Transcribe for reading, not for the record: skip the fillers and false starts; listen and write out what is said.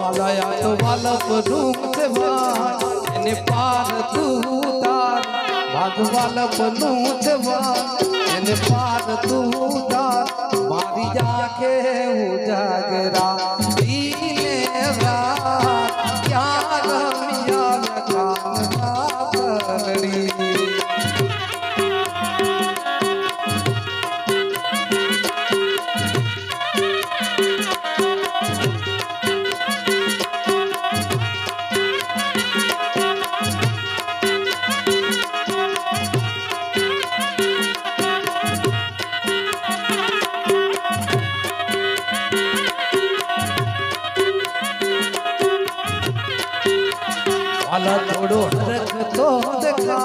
વાલાયા તો વાલપ નું છે ભાઈ એને પાર તું તાર ભાગ વાલપ નું છે ભાઈ એને પાર તું તાર મારી આંખે ઉજાગરા દીને રાત ક્યાં રમ્યા કામના પરડી वाला थोड़ो हरक तो दिखा